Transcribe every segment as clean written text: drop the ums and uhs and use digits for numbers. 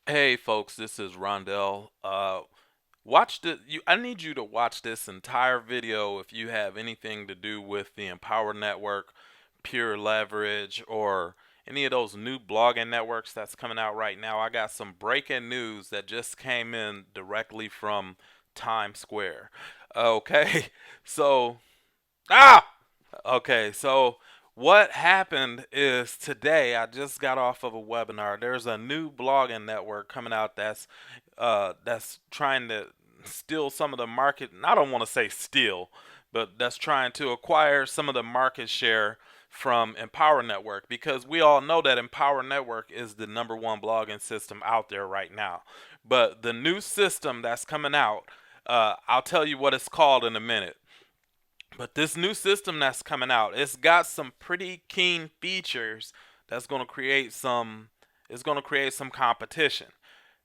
Hey folks, this is Rondell. Watch the you. I need you to watch this entire video if you have anything to do with the Empower Network, Pure Leverage, or any of those new blogging networks that's coming out right now. I got some breaking news that just came in directly from Times Square. Okay, so ah, okay, so what happened is today I just got off of a webinar. There's a new blogging network coming out that's trying to steal some of the market. And I don't want to say steal, but that's trying to acquire some of the market share from Empower Network because we all know that Empower Network is the number one blogging system out there right now. But the new system that's coming out, I'll tell you what it's called in a minute. But this new system that's coming out, it's got some pretty keen features that's going to create some it's going to create some competition.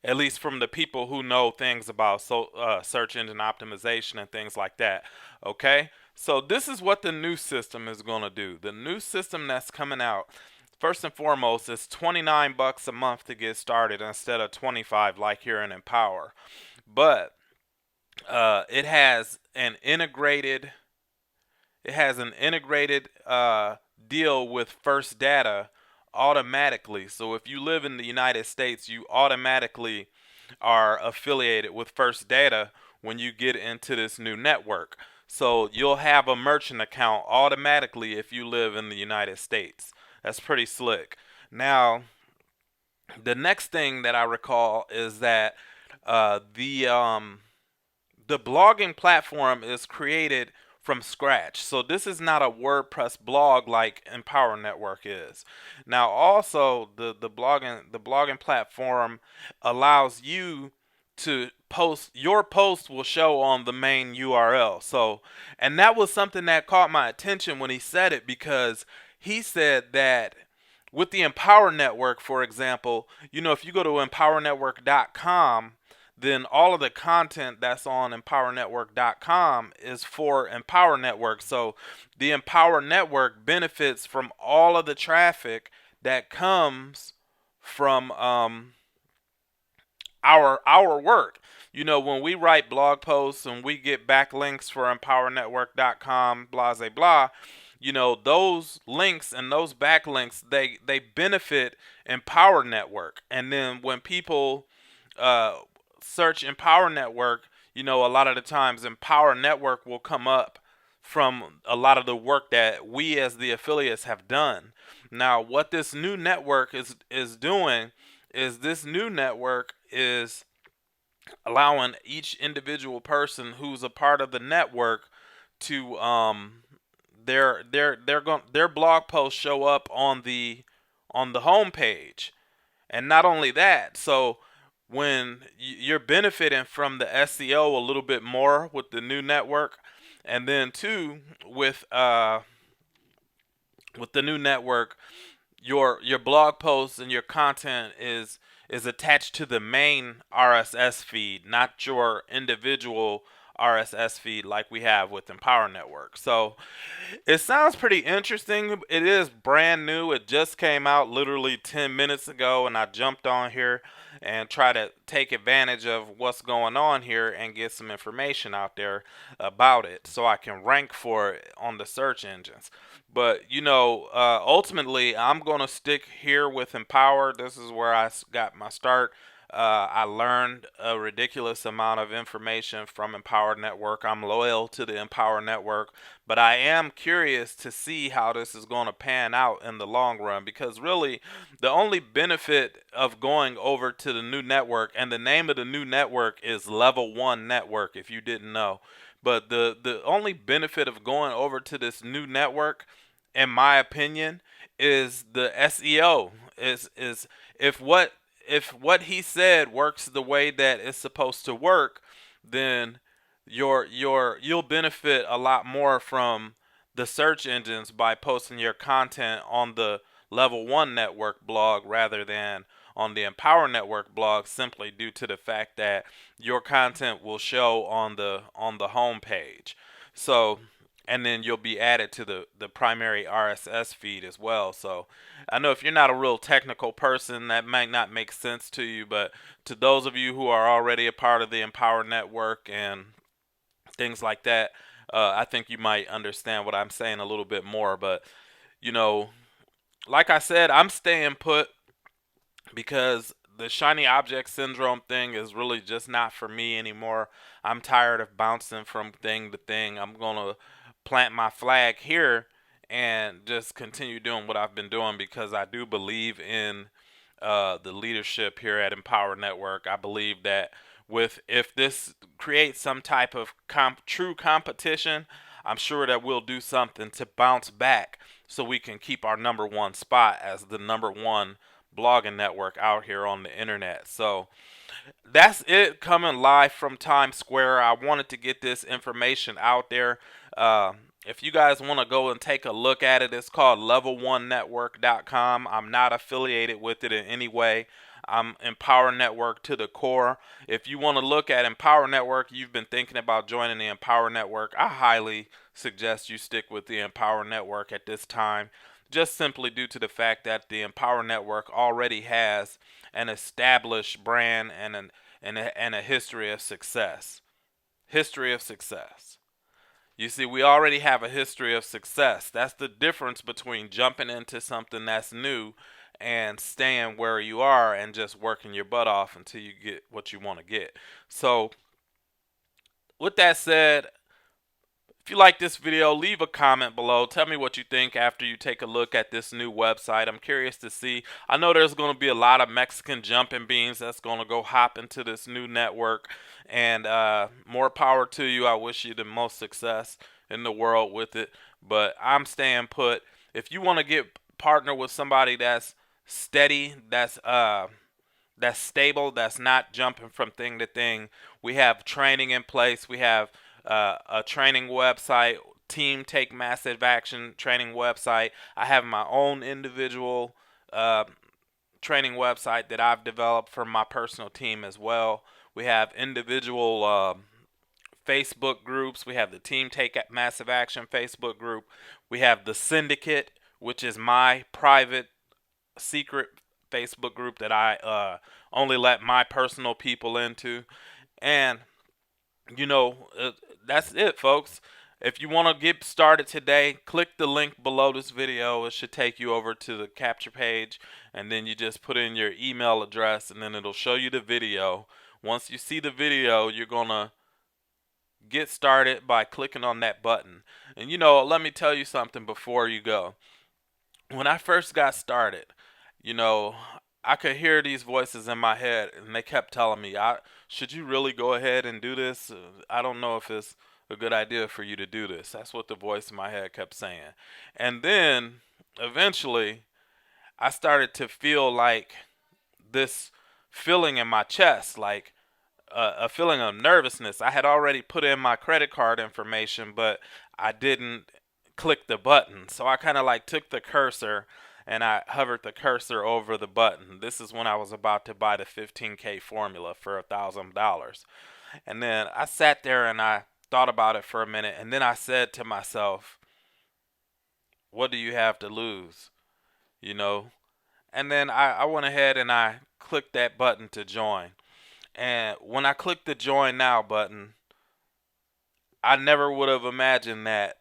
At least from the people who know things about search engine optimization and things like that. Okay? So this is what the new system is going to do. The new system that's coming out, first and foremost, is 29 bucks a month to get started instead of 25 like here in Empower. But it has an integrated deal with First Data automatically. So if you live in the United States, you automatically are affiliated with First Data when you get into this new network. So you'll have a merchant account automatically if you live in the United States. That's pretty slick. Now, the next thing that I recall is that the blogging platform is created from scratch. So this is not a WordPress blog like Empower Network is. Now also the blogging platform allows you to post your post will show on the main URL. So and that was something that caught my attention when he said it because he said that with the Empower Network, for example, if you go to empowernetwork.com, then all of the content that's on empowernetwork.com is for Empower Network. So the Empower Network benefits from all of the traffic that comes from our work. When we write blog posts and we get backlinks for empowernetwork.com, blah blah blah, those links and those backlinks they benefit Empower Network. And then when people uh, search Empower Network, a lot of the times Empower Network will come up from a lot of the work that we as the affiliates have done. Now, what this new network is doing is this new network is allowing each individual person who's a part of the network to their blog posts show up on the home page. And not only that, so when you're benefiting from the SEO a little bit more with the new network, and then too with the new network, your blog posts and your content is attached to the main RSS feed, not your individual RSS feed like we have with Empower Network. So it sounds pretty interesting. It is brand new. It just came out literally 10 minutes ago, and I jumped on here and try to take advantage of what's going on here and get some information out there about it so I can rank for it on the search engines. But ultimately, I'm gonna stick here with Empower. This is where I got my start. I learned a ridiculous amount of information from Empower Network. I'm loyal to the Empower Network, but I am curious to see how this is going to pan out in the long run because really the only benefit of going over to the new network, and the name of the new network is Level 1 Network if you didn't know. But the only benefit of going over to this new network, in my opinion, is the SEO. Is if what he said works the way that it's supposed to work, then you'll benefit a lot more from the search engines by posting your content on the Level 1 Network blog rather than on the Empower Network blog, simply due to the fact that your content will show on the home page. So and then you'll be added to the primary RSS feed as well. So I know if you're not a real technical person, that might not make sense to you, but to those of you who are already a part of the Empower Network and things like that, I think you might understand what I'm saying a little bit more. But you know, like I said, I'm staying put because the shiny object syndrome thing is really just not for me anymore. I'm tired of bouncing from thing to thing. I'm going to plant my flag here and just continue doing what I've been doing because I do believe in the leadership here at Empower Network. I believe that if this creates some type of true competition, I'm sure that we'll do something to bounce back so we can keep our number one spot as the number one blogging network out here on the internet. So that's it, coming live from Times Square. I wanted to get this information out there. If you guys want to go and take a look at it, it's called level1network.com. I'm not affiliated with it in any way. I'm Empower Network to the core. If you want to look at Empower Network, you've been thinking about joining the Empower Network, I highly suggest you stick with the Empower Network at this time, just simply due to the fact that the Empower Network already has an established brand and a history of success. History of success. You see, we already have a history of success. That's the difference between jumping into something that's new and staying where you are and just working your butt off until you get what you want to get. So, with that said, if you like this video, leave a comment below. Tell me what you think after you take a look at this new website. I'm curious to see. I know there's going to be a lot of Mexican jumping beans that's going to go hop into this new network. And more power to you. I wish you the most success in the world with it. But I'm staying put. If you want to get partner with somebody that's steady, that's stable, that's not jumping from thing to thing, we have training in place. We have a training website, Team Take Massive Action training website. I have my own individual training website that I've developed for my personal team as well. We have individual Facebook groups. We have the Team Take Massive Action Facebook group. We have the Syndicate, which is my private secret Facebook group that I only let my personal people into. And that's it, folks. If you want to get started today, click the link below this video. It should take you over to the capture page, and then you just put in your email address, and then it'll show you the video. Once you see the video, you're going to get started by clicking on that button. And let me tell you something before you go. When I first got started, I could hear these voices in my head, and they kept telling me, should you really go ahead and do this? I don't know if it's a good idea for you to do this. That's what the voice in my head kept saying. And then, eventually, I started to feel like this feeling in my chest, like a feeling of nervousness. I had already put in my credit card information, but I didn't click the button. So I kind of like took the cursor and I hovered the cursor over the button. This is when I was about to buy the 15K formula for $1,000. And then I sat there and I thought about it for a minute, and then I said to myself, what do you have to lose? And then I went ahead and I clicked that button to join. And when I clicked the join now button, I never would have imagined that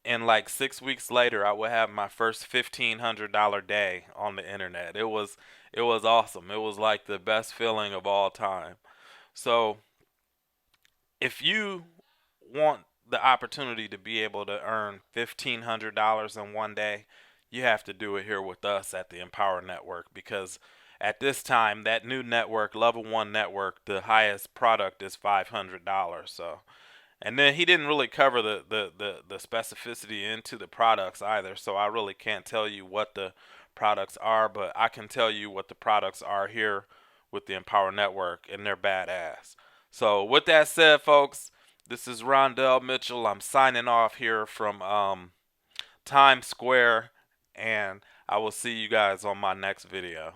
in like 6 weeks later I would have my first $1,500 day on the internet. It was awesome. It was like the best feeling of all time. So if you want the opportunity to be able to earn $1,500 in one day, you have to do it here with us at the Empower Network, because at this time, that new network, Level 1 Network, the highest product is $500. So, and then he didn't really cover the specificity into the products either, so I really can't tell you what the products are, but I can tell you what the products are here with the Empower Network, and they're badass. So with that said, folks, this is Rondell Mitchell. I'm signing off here from Times Square, and I will see you guys on my next video.